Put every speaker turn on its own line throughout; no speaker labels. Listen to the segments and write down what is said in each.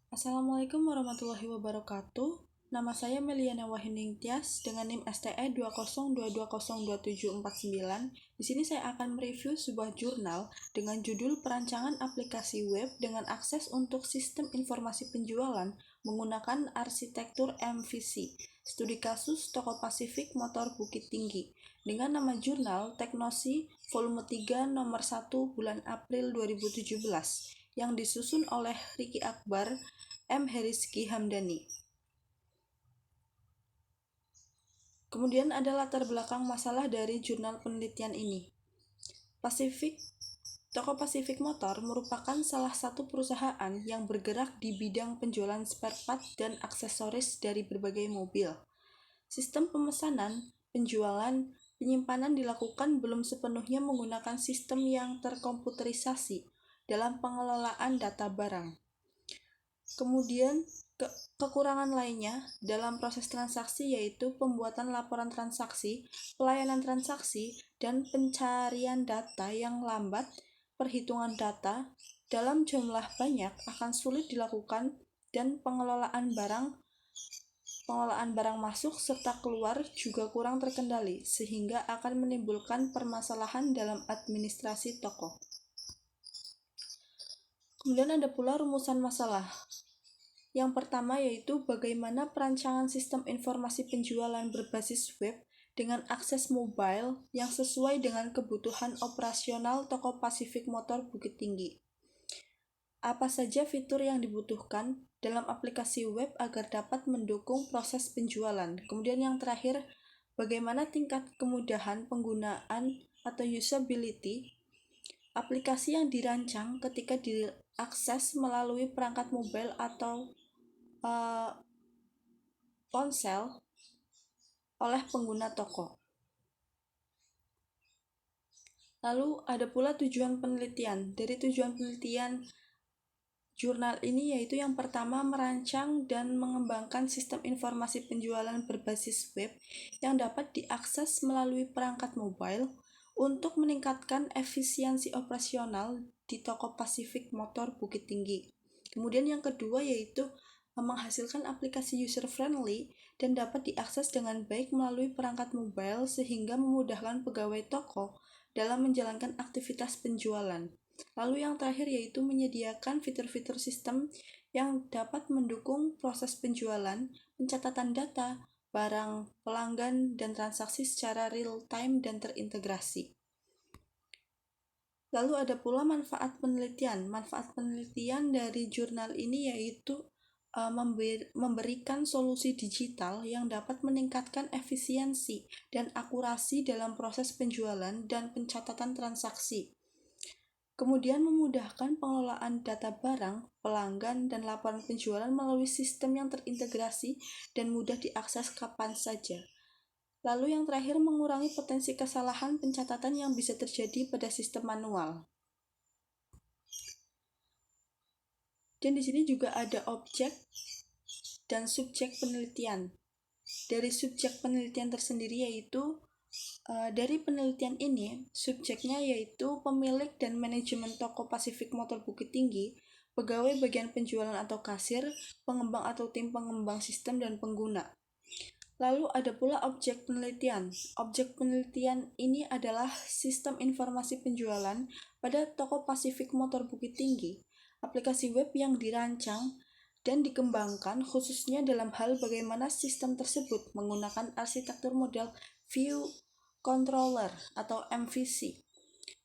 Assalamualaikum warahmatullahi wabarakatuh. Nama saya Meliana Wahyuning Tias dengan NIM STE 202202749. Di sini saya akan mereview sebuah jurnal dengan judul Perancangan Aplikasi Web dengan Akses untuk Sistem Informasi Penjualan menggunakan Arsitektur MVC. Studi kasus Toko Pasifik Motor Bukit Tinggi dengan nama jurnal Teknosi Volume 3 nomor 1 bulan April 2017 yang disusun oleh Riki Akbar, M. Heriski Hamdani. Kemudian ada latar belakang masalah dari jurnal penelitian ini. Toko Pasifik Motor merupakan salah satu perusahaan yang bergerak di bidang penjualan spare part dan aksesoris dari berbagai mobil. Sistem pemesanan, penjualan, penyimpanan dilakukan belum sepenuhnya menggunakan sistem yang terkomputerisasi dalam pengelolaan data barang. Kemudian, kekurangan lainnya dalam proses transaksi yaitu pembuatan laporan transaksi, pelayanan transaksi, dan pencarian data yang lambat. Perhitungan data dalam jumlah banyak akan sulit dilakukan dan pengelolaan barang masuk serta keluar juga kurang terkendali sehingga akan menimbulkan permasalahan dalam administrasi toko. Kemudian ada pula rumusan masalah. Yang pertama yaitu bagaimana perancangan sistem informasi penjualan berbasis web dengan akses mobile yang sesuai dengan kebutuhan operasional Toko Pasifik Motor Bukit Tinggi. Apa saja fitur yang dibutuhkan dalam aplikasi web agar dapat mendukung proses penjualan. Kemudian yang terakhir, bagaimana tingkat kemudahan penggunaan atau usability aplikasi yang dirancang ketika diakses melalui perangkat mobile atau ponsel oleh pengguna toko. Lalu ada pula tujuan penelitian. Dari tujuan penelitian jurnal ini yaitu yang pertama merancang dan mengembangkan sistem informasi penjualan berbasis web yang dapat diakses melalui perangkat mobile untuk meningkatkan efisiensi operasional di Toko Pasifik Motor Bukit Tinggi. Kemudian yang kedua yaitu menghasilkan aplikasi user-friendly dan dapat diakses dengan baik melalui perangkat mobile sehingga memudahkan pegawai toko dalam menjalankan aktivitas penjualan. Lalu yang terakhir yaitu menyediakan fitur-fitur sistem yang dapat mendukung proses penjualan, pencatatan data, barang, pelanggan, dan transaksi secara real-time dan terintegrasi. Lalu ada pula manfaat penelitian. Manfaat penelitian dari jurnal ini yaitu memberikan solusi digital yang dapat meningkatkan efisiensi dan akurasi dalam proses penjualan dan pencatatan transaksi. Kemudian memudahkan pengelolaan data barang, pelanggan, dan laporan penjualan melalui sistem yang terintegrasi dan mudah diakses kapan saja. Lalu yang terakhir mengurangi potensi kesalahan pencatatan yang bisa terjadi pada sistem manual. Dan di sini juga ada objek dan subjek penelitian. Dari subjek penelitian tersendiri yaitu dari penelitian ini, subjeknya yaitu pemilik dan manajemen Toko Pasifik Motor Bukit Tinggi, pegawai bagian penjualan atau kasir, pengembang atau tim pengembang sistem, dan pengguna. Lalu ada pula objek penelitian. Objek penelitian ini adalah sistem informasi penjualan pada Toko Pasifik Motor Bukit Tinggi, aplikasi web yang dirancang dan dikembangkan khususnya dalam hal bagaimana sistem tersebut menggunakan arsitektur model View Controller atau MVC.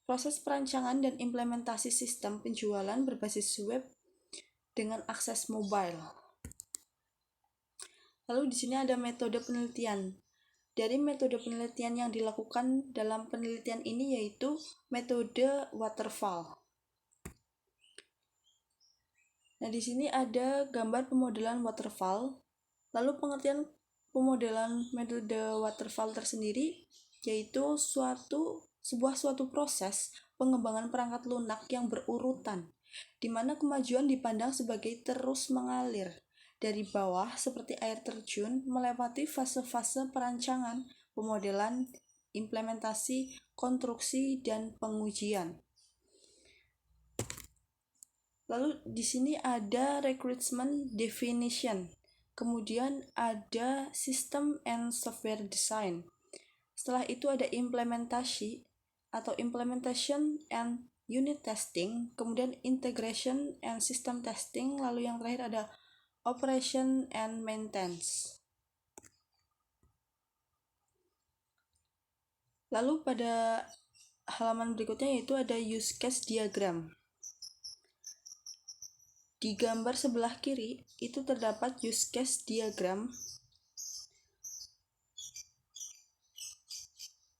Proses perancangan dan implementasi sistem penjualan berbasis web dengan akses mobile. Lalu di sini ada metode penelitian. Dari metode penelitian yang dilakukan dalam penelitian ini yaitu metode waterfall. Nah, di sini ada gambar pemodelan waterfall. Lalu pengertian pemodelan metode waterfall tersendiri yaitu suatu proses pengembangan perangkat lunak yang berurutan, di mana kemajuan dipandang sebagai terus mengalir dari bawah seperti air terjun melewati fase-fase perancangan, pemodelan, implementasi, konstruksi, dan pengujian. Lalu di sini ada recruitment definition. Kemudian ada system and software design. Setelah itu ada implementasi atau implementation and unit testing, kemudian integration and system testing, lalu yang terakhir ada operation and maintenance. Lalu pada halaman berikutnya yaitu ada use case diagram. Di gambar sebelah kiri itu terdapat use case diagram,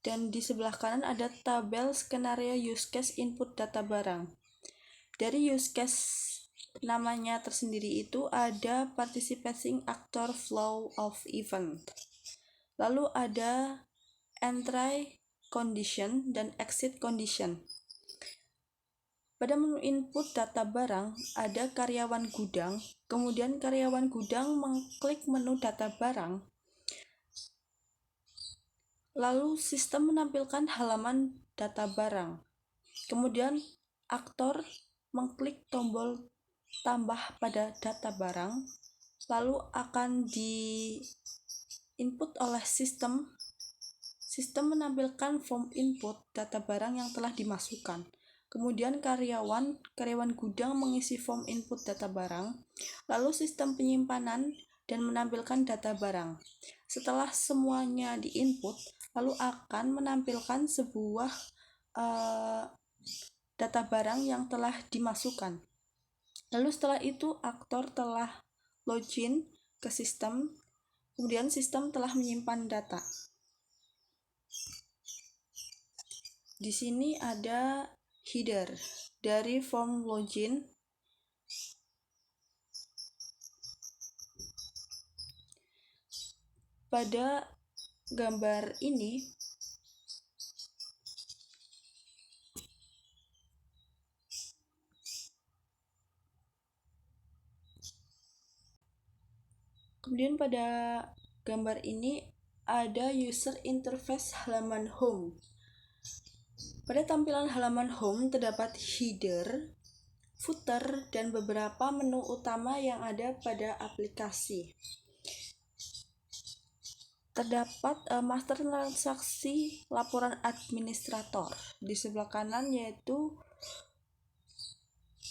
dan di sebelah kanan ada tabel skenario use case input data barang. Dari use case namanya tersendiri itu ada participating actor flow of event. Lalu ada entry condition dan exit condition. Pada menu input data barang ada karyawan gudang, kemudian karyawan gudang mengklik menu data barang. Lalu sistem menampilkan halaman data barang. Kemudian aktor mengklik tombol tambah pada data barang, lalu akan di input oleh sistem. Sistem menampilkan form input data barang yang telah dimasukkan. Kemudian karyawan gudang mengisi form input data barang, lalu sistem penyimpanan dan menampilkan data barang. Setelah semuanya diinput, lalu akan menampilkan sebuah data barang yang telah dimasukkan. Lalu setelah itu aktor telah login ke sistem, kemudian sistem telah menyimpan data. Di sini ada header dari form login. Pada gambar ini kemudian pada gambar ini ada user interface halaman home. Pada tampilan halaman home terdapat header, footer, dan beberapa menu utama yang ada pada aplikasi. Terdapat master transaksi laporan administrator. Di sebelah kanan yaitu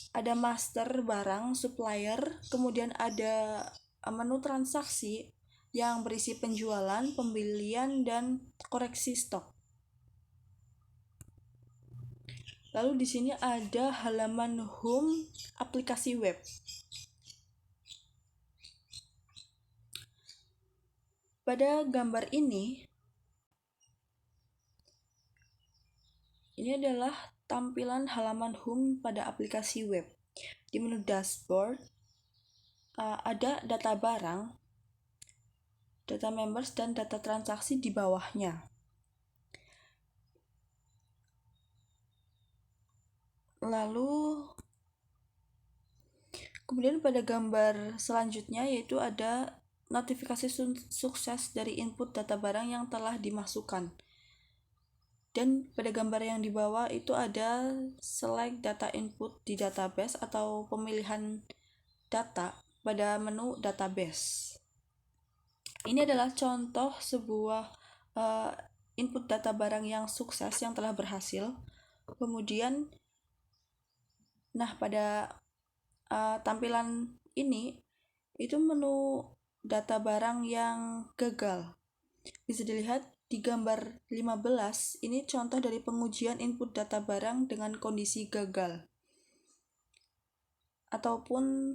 ada master barang supplier, kemudian ada menu transaksi yang berisi penjualan, pembelian, dan koreksi stok. Lalu di sini ada halaman home aplikasi web. Pada gambar ini adalah tampilan halaman home pada aplikasi web. Di menu dashboard ada data barang, data members, dan data transaksi di bawahnya. Lalu kemudian pada gambar selanjutnya yaitu ada notifikasi sukses dari input data barang yang telah dimasukkan. Dan pada gambar yang di bawah itu ada select data input di database atau pemilihan data pada menu database. Ini adalah contoh sebuah input data barang yang sukses, yang telah berhasil. Kemudian pada tampilan ini itu menu data barang yang gagal. Bisa dilihat di gambar 15, ini contoh dari pengujian input data barang dengan kondisi gagal ataupun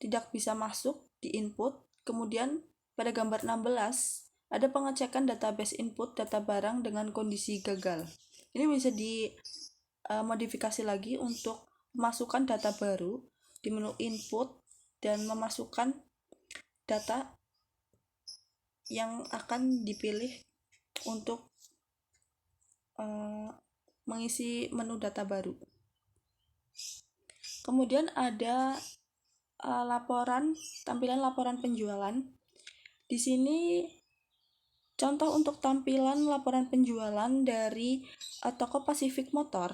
tidak bisa masuk di input. Kemudian pada gambar 16 ada pengecekan database input data barang dengan kondisi gagal. Ini bisa dimodifikasi lagi untuk memasukkan data baru di menu input dan memasukkan data yang akan dipilih untuk mengisi menu data baru. Kemudian ada tampilan laporan penjualan. Di sini contoh untuk tampilan laporan penjualan dari toko Pacific Motor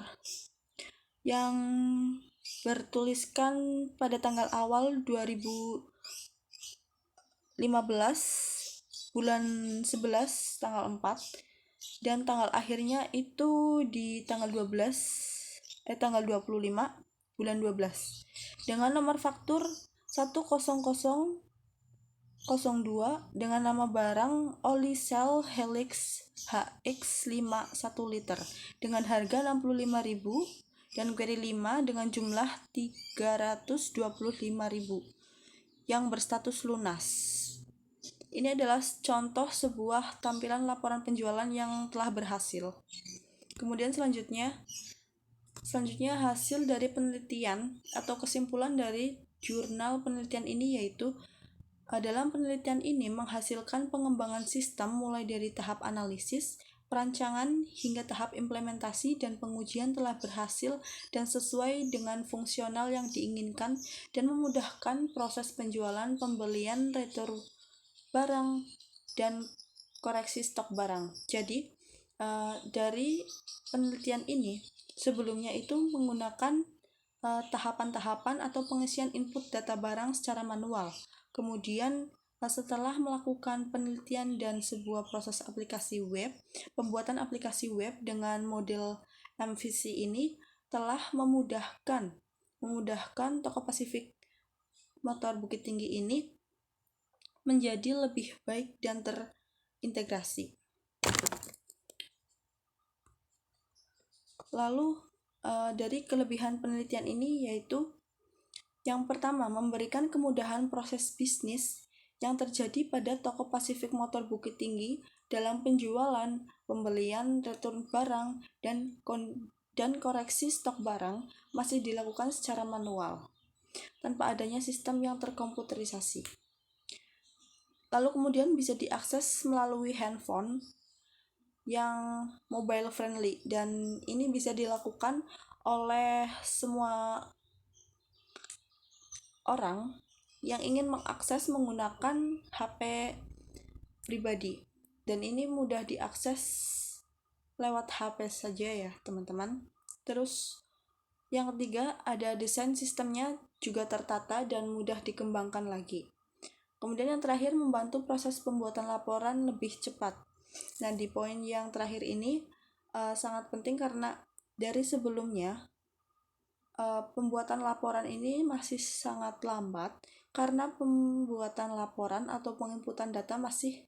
yang bertuliskan pada tanggal awal 2015 bulan 11 tanggal 4, dan tanggal akhirnya itu di tanggal 25 bulan 12 dengan nomor faktur 10002 dengan nama barang oli cell Helix HX5 1 liter dengan harga 65.000 dan query 5 dengan jumlah 325.000 yang berstatus lunas. Ini adalah contoh sebuah tampilan laporan penjualan yang telah berhasil. Kemudian selanjutnya hasil dari penelitian atau kesimpulan dari jurnal penelitian ini yaitu dalam penelitian ini menghasilkan pengembangan sistem mulai dari tahap analisis, perancangan hingga tahap implementasi dan pengujian telah berhasil dan sesuai dengan fungsional yang diinginkan dan memudahkan proses penjualan, pembelian, retur barang, dan koreksi stok barang. Jadi dari penelitian ini sebelumnya itu menggunakan tahapan-tahapan atau pengisian input data barang secara manual. Kemudian setelah melakukan penelitian dan sebuah proses aplikasi web, pembuatan aplikasi web dengan model MVC ini telah memudahkan Toko Pasifik Motor Bukit Tinggi ini menjadi lebih baik dan terintegrasi. Lalu dari kelebihan penelitian ini yaitu yang pertama, memberikan kemudahan proses bisnis yang terjadi pada Toko Pasifik Motor Bukit Tinggi dalam penjualan, pembelian, return barang, dan koreksi stok barang masih dilakukan secara manual tanpa adanya sistem yang terkomputerisasi. Lalu kemudian bisa diakses melalui handphone yang mobile friendly, dan ini bisa dilakukan oleh semua orang yang ingin mengakses menggunakan HP pribadi, dan ini mudah diakses lewat HP saja ya teman-teman. Terus yang ketiga, ada desain sistemnya juga tertata dan mudah dikembangkan lagi. Kemudian yang terakhir, membantu proses pembuatan laporan lebih cepat. Nah, di poin yang terakhir ini sangat penting karena dari sebelumnya pembuatan laporan ini masih sangat lambat karena pembuatan laporan atau penginputan data masih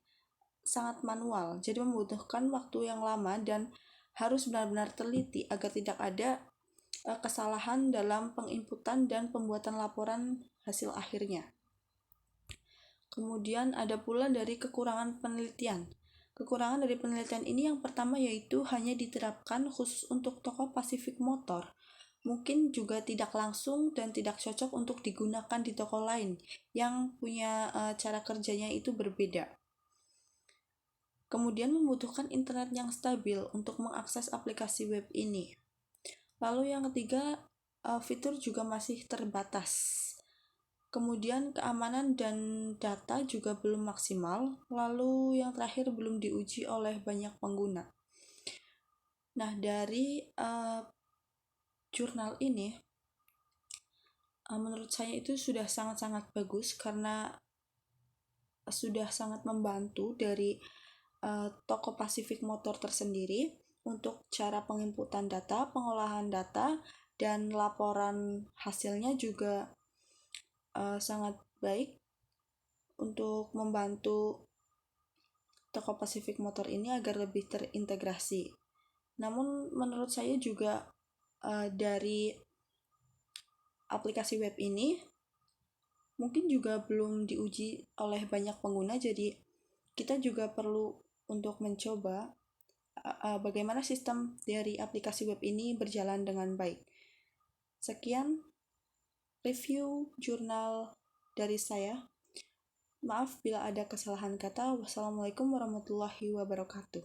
sangat manual. Jadi membutuhkan waktu yang lama dan harus benar-benar teliti agar tidak ada kesalahan dalam penginputan dan pembuatan laporan hasil akhirnya. Kemudian ada pula dari kekurangan penelitian. Kekurangan dari penelitian ini yang pertama yaitu hanya diterapkan khusus untuk Toko Pasifik Motor. Mungkin juga tidak langsung dan tidak cocok untuk digunakan di toko lain yang punya cara kerjanya itu berbeda. Kemudian membutuhkan internet yang stabil untuk mengakses aplikasi web ini. Lalu yang ketiga, fitur juga masih terbatas. Kemudian keamanan dan data juga belum maksimal. Lalu yang terakhir, belum diuji oleh banyak pengguna. Nah, dari jurnal ini menurut saya itu sudah sangat-sangat bagus karena sudah sangat membantu dari Toko Pasifik Motor tersendiri untuk cara penginputan data, pengolahan data, dan laporan hasilnya juga sangat baik untuk membantu Toko Pasifik Motor ini agar lebih terintegrasi. Namun menurut saya juga dari aplikasi web ini mungkin juga belum diuji oleh banyak pengguna, jadi kita juga perlu untuk mencoba bagaimana sistem dari aplikasi web ini berjalan dengan baik. Sekian review jurnal dari saya. Maaf bila ada kesalahan kata. Wassalamualaikum warahmatullahi wabarakatuh.